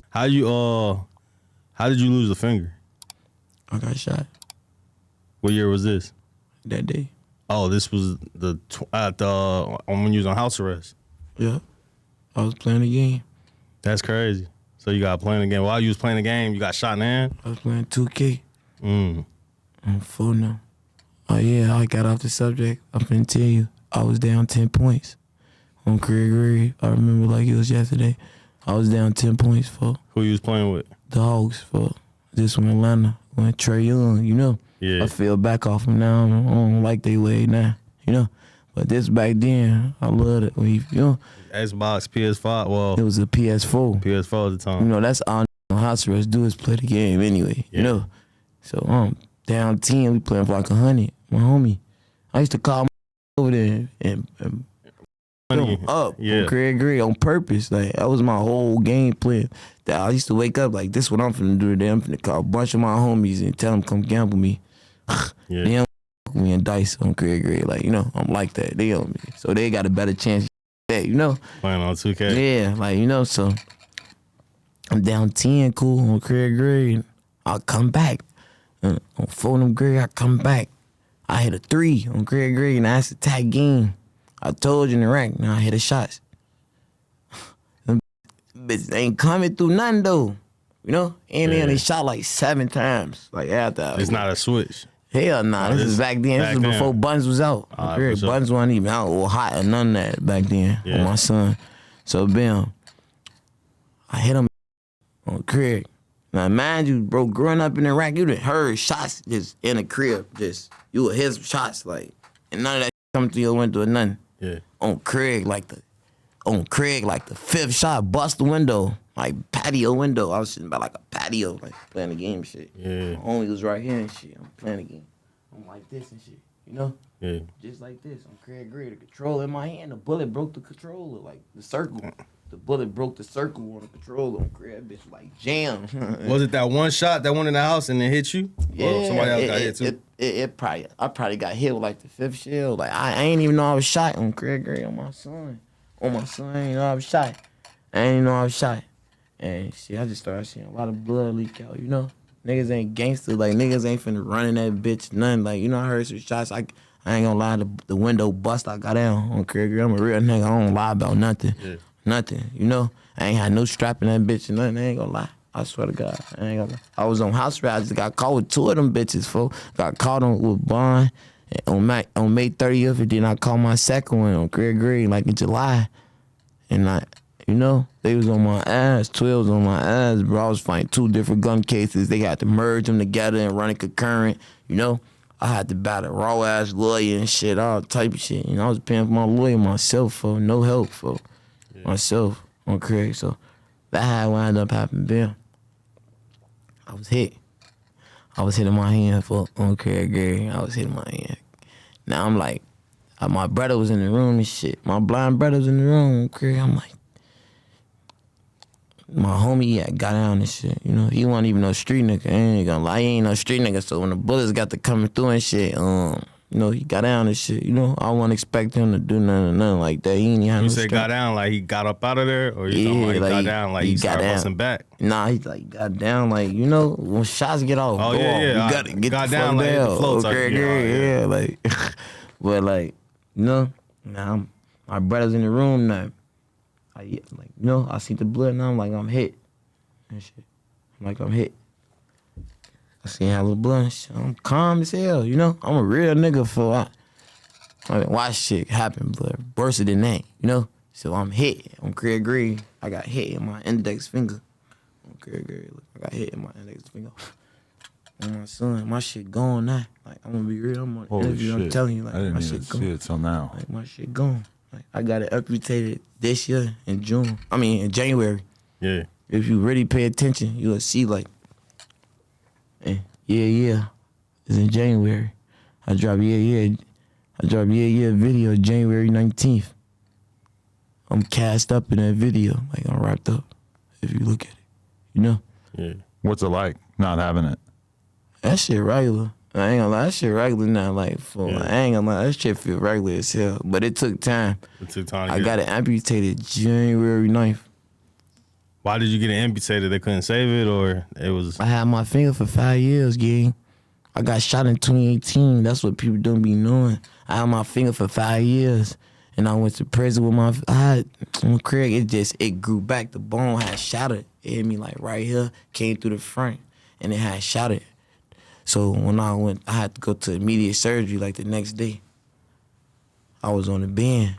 How did you lose a finger? I got shot What year was this? that day. Oh, this was when you was on house arrest. Yeah. I was playing the game. That's crazy. So you got playing the game. While you was playing the game, you got shot in the hand? I was playing 2K. Mm. I'm full now. Oh, yeah, I got off the subject. I'm finna tell you, I was down 10 points on Craig Ray. I remember like it was yesterday. I was down 10 points for Who you was playing with? the Hawks for this one, Atlanta. When Trey Young, you know. Yeah. I feel back off him now. I don't like they way now, you know. But this back then, I loved it. When you know, Xbox, PS5, well, it was a PS4. PS4 at the time. You know, that's all house arrest do is play the game anyway, you know. So down 10, we playing for like 100. My homie, I used to call over there and him up on Craig Gray on purpose. Like that was my whole game plan. That I used to wake up like, this what I'm finna do today. I'm finna call a bunch of my homies and tell them come gamble me. They don't me and dice on Craig Gray. Like, you know, I'm like that. They on me. So they got a better chance that, you know. Playing on 2K. Yeah, like, you know, so I'm down 10, cool, on Craig Gray. I'll come back. On Fulham Gray, I come back. I hit a 3 on Craig Gray, and that's a tag game. I told you in the rack, now I hit the shots. Them bitches ain't coming through nothing, though. You know? And then they shot like 7 times. Like, after. It's not a switch. Hell nah, this is back then. This was before Buns was out. Sure. Buns wasn't even out or hot or none of that back then on my son. So, bam, I hit him on Craig. Now, mind you, bro, growing up in Iraq, you done heard shots just in the crib. You would hear some shots, like, and none of that coming through your window or nothing. Yeah. On Craig, like the 5th shot, bust the window, like patio window. I was sitting by like a patio, like playing the game and shit. Yeah. My homie was right here and shit. I'm playing the game. I'm like this and shit, you know? Yeah. Just like this. I'm Craig Gray, the controller in my hand. The bullet broke the controller, like the circle. The bullet broke the circle on the controller on Craig. That bitch like jam. Was it that one shot that went in the house and it hit you? Yeah. Or somebody else got hit too? I probably got hit with like the 5th shell. Like I ain't even know I was shot on Craig Gray on my son. On my son, I ain't know I was shot. I ain't know I was shot. And shit, I just started seeing a lot of blood leak out, you know? Niggas ain't gangster, like niggas ain't finna run in that bitch, nothing. Like, you know, I heard some shots. I ain't gonna lie, the window bust, I got down on Craig Gray. I'm a real nigga, I don't lie about nothing. Yeah. Nothing, you know? I ain't had no strap in that bitch and nothing, I ain't gonna lie. I swear to God, I ain't gonna lie. I was on house arrest, I just got caught with 2 of them bitches, folks. Got caught with bond on May 30th, and then I caught my second one on Craig Gray, like in July. And you know, they was on my ass, 12 was on my ass, bro. I was fighting 2 different gun cases. They had to merge them together and run it concurrent, you know? I had to battle raw-ass lawyer and shit, all type of shit. You know, I was paying for my lawyer myself, for no help for myself on Craig. So that how it wound up happening, Bill. I was hit. I was hitting my hand on Craig Gray. I was hitting my hand. Now I'm like, my brother was in the room and shit. My blind brother was in the room on Craig. I'm like, my homie got down and shit, you know. He wasn't even no street nigga. I ain't gonna lie, he ain't no street nigga. So when the bullets got to coming through and shit, you know, he got down and shit, you know. I wasn't expect him to do nothing like that. He ain't have You no say strength. got down like he got up out of there, or you talking about he got down like he started busting back? Nah, he like got down like, you know, when shots get off, oh, go yeah, off. Yeah. You gotta get got the down fuck like down. the flow type. Okay, yeah, like, but like, you know, now my brother's in the room now. You know, I see the blood now. I'm like, I'm hit. And shit. I'm like, I'm hit. I seen how little blood and shit. I'm calm as hell, you know? I'm a real nigga for I mean, watch shit happen, but worse than that, you know? So I'm hit on Craig Gray. I got hit in my index finger. On Craig Gray, I got hit in my index finger. On my son, my shit gone now. Like, I'm gonna be real. I'm on the interview. I'm telling you, like, I didn't my even shit gone. see it till now. Like, my shit gone. Like, I got it amputated this year in January. Yeah. If you really pay attention, you'll see, like, yeah. It's in January. I dropped video January 19th. I'm cast up in that video. Like, I'm wrapped up, if you look at it. You know? Yeah. What's it like not having it? That shit regular. I ain't gonna lie, that shit regular now. Like, I ain't gonna lie, that shit feel regular as hell. But it took time. It took time to I got it amputated January 9th. Why did you get it amputated? They couldn't save it, or it was? I had my finger for 5 years, gang. I got shot in 2018. That's what people don't be knowing. I had my finger for 5 years, and I went to prison with my. Craig, it grew back. The bone had shattered. It hit me like right here, came through the front, and it had shattered. So when I went, I had to go to immediate surgery like the next day. I was on the bend,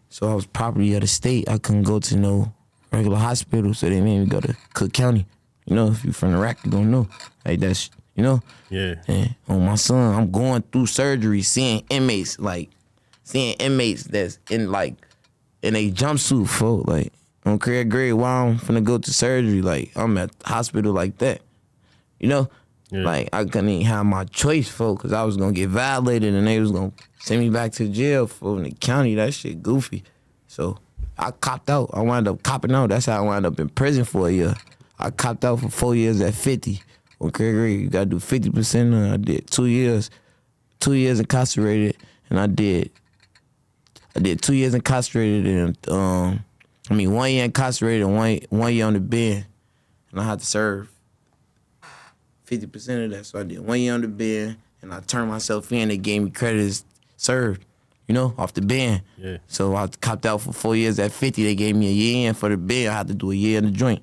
so I was property of the state. I couldn't go to no regular hospital, so they made me go to Cook County. You know, if you from Iraq, you don't know. Like that's, you know. Yeah. And on my son, I'm going through surgery, seeing inmates that's in a jumpsuit, folk. Like, on Craig grade, why I'm finna go to surgery? Like, I'm at the hospital like that. You know? Yeah. Like, I couldn't even have my choice, folk, because I was gonna get violated and they was gonna send me back to jail for in the county. That shit goofy. So I copped out. I wound up copping out. That's how I wound up in prison for a year. I copped out for 4 years at 50. Okay, great. You gotta do 50%. I did 2 years. 2 years incarcerated, and I did 2 years incarcerated and 1 year incarcerated and one year on the bend, and I had to serve 50% of that. So I did 1 year on the bend, and I turned myself in. They gave me credit as served, you know, off the bend. Yeah. So I copped out for 4 years at 50. They gave me a year in for the bend. I had to do a year in the joint.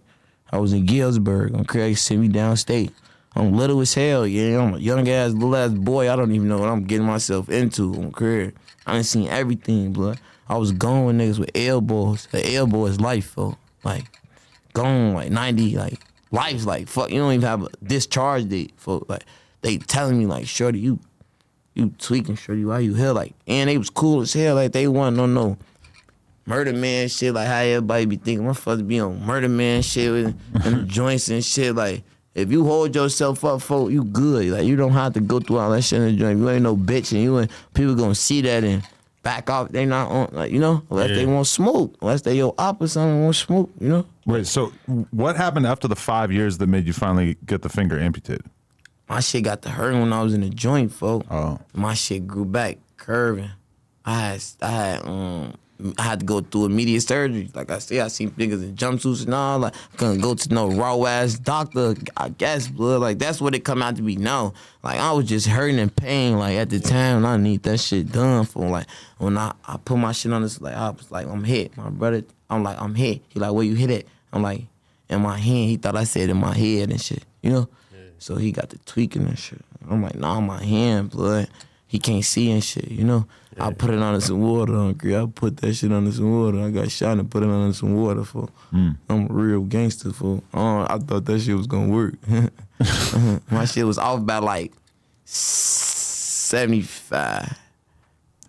I was in Galesburg. On Craig sent me downstate. I'm little as hell, yeah. I'm a young ass, little ass boy. I don't even know what I'm getting myself into on Craig. I done seen everything, blood. I was gone with niggas with elbows. The elbow is life, fo. Like, gone, like 90, like, life's like, fuck, you don't even have a discharge date, fo. Like, they telling me, like, shorty, you tweaking, shorty, why you here? Like, and they was cool as hell, like, they wasn't no murder man shit, like how everybody be thinking, motherfuckers be on murder man shit with them joints and shit, like, if you hold yourself up, folk, you good. Like, you don't have to go through all that shit in the joint. You ain't no bitch, and you ain't, people gonna see that and back off. They not on, like, you know, unless they want smoke. Unless they your op or something want smoke, you know? Wait, so what happened after the 5 years that made you finally get the finger amputated? My shit got to hurt when I was in the joint, folk. Oh. My shit grew back, curving. I had to go through immediate surgery. Like I said, I seen niggas in jumpsuits and all. Like, I couldn't go to no raw ass doctor, I guess, blood. Like, that's what it come out to be now. Like, I was just hurting in pain. Like, at the time, I need that shit done for. Like, when I put my shit on this, like, I was like, I'm hit. My brother, I'm like, I'm hit. He like, where you hit at? I'm like, in my hand. He thought I said in my head and shit, you know? Yeah. So he got the tweaking and shit. I'm like, nah, my hand, blood. He can't see and shit, you know? Yeah. I put it under some water, I put that shit under some water. I got shot and put it under some water, fool. I'm a real gangster, fool. I thought that shit was gonna work. My shit was off by like 75.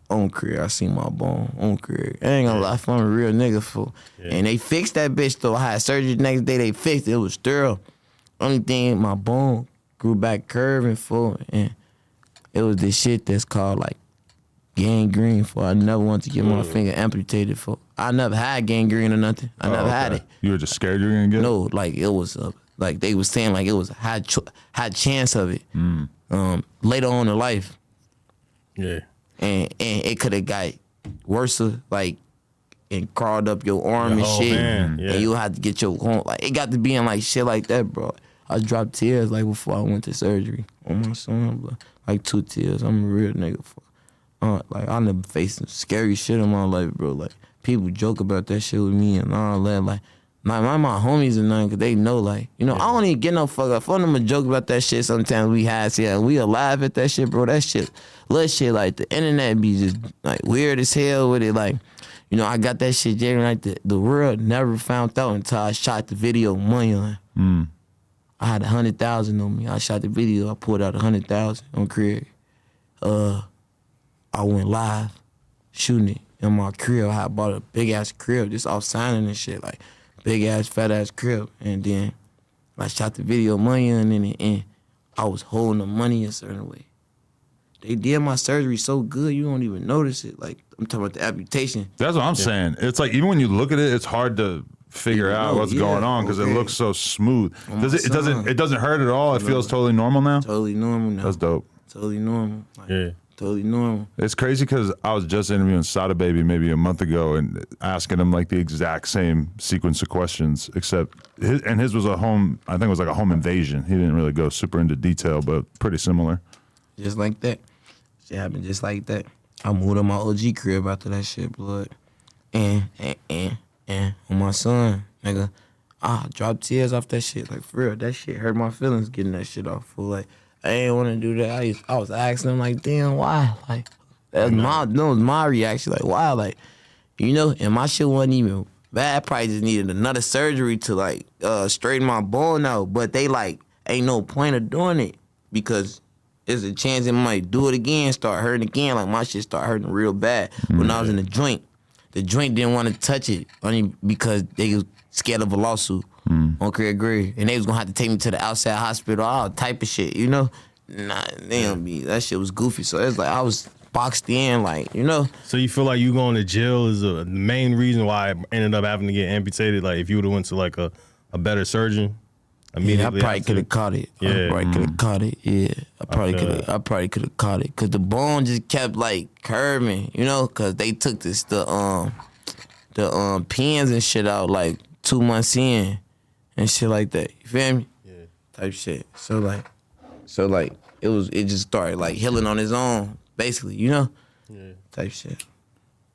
On career, I seen my bone. On career. I ain't gonna lie, I'm a real nigga, fool. Yeah. And they fixed that bitch, though. I had surgery the next day, they fixed it. It was sterile. Only thing, my bone grew back curving, fool. And it was this shit that's called like gangrene, for I never wanted to get my finger amputated, for I never had gangrene or nothing. I never had it. You were just scared you were gonna get it? No, like it was like they was saying like it was a high chance of it. Later on in life. Yeah. And it could have got worse, like, and crawled up your arm and shit. Man. Yeah. And you had to get your home. Like, it got to being like shit like that, bro. I dropped tears like before I went to surgery on my son, bro. Like 2 tears. I'm a real nigga. Like, I never faced some scary shit in my life, bro. Like, people joke about that shit with me and all that. Like, my homies and nothing, cause they know, like, you know, I don't even get no fuck up. For them to joke about that shit sometimes we had, yeah, we alive at that shit, bro. That shit, little shit, like, the internet be just, like, weird as hell with it. Like, you know, I got that shit, Jerry, like, the world never found out until I shot the video money on. I had 100,000 on me. I shot the video, I pulled out 100,000 on Craig. I went live shooting it in my crib. I had bought a big ass crib just off signing and shit, like big ass, fat ass crib. And then I shot the video money in it, and I was holding the money a certain way. They did my surgery so good you don't even notice it. Like, I'm talking about the amputation. That's what I'm saying. It's like, even when you look at it, it's hard to figure out what's going on because it looks so smooth. It doesn't hurt at all? It feels totally normal now? Totally normal now. That's dope. Totally normal. Like, Yeah. totally normal. It's crazy because I was just interviewing Sada Baby maybe a month ago and asking him like the exact same sequence of questions, except his was a home. I think it was like a home invasion. He didn't really go super into detail, but pretty similar. Just like that. Shit happened just like that. I moved to my OG crib after that shit, blood. And on my son, nigga, I dropped tears off that shit. Like, for real, that shit hurt my feelings getting that shit off. Fool. Like, I ain't want to do that. I was asking him, like, damn, why? Like, that was my reaction. Like, why? Like, you know, and my shit wasn't even bad. I probably just needed another surgery to, like, straighten my bone out. But they, like, ain't no point of doing it because there's a chance it might do it again, start hurting again. Like, my shit start hurting real bad when I was in the joint. The joint didn't want to touch it only because they was scared of a lawsuit on Craig Gray. And they was gonna have to take me to the outside hospital, all type of shit, you know? Nah, that shit was goofy. So it's like I was boxed in, like, you know? So you feel like you going to jail is the main reason why I ended up having to get amputated? Like if you would have went to like a better surgeon immediately Yeah, I probably could have caught it. Yeah. I probably could have caught it. Yeah, I probably could have caught it because the bone just kept like curving, you know, because they took the pins and shit out like 2 months in and shit like that. You feel me? Yeah. Type shit. So like it just started like healing on its own, basically, you know? Yeah. Type shit.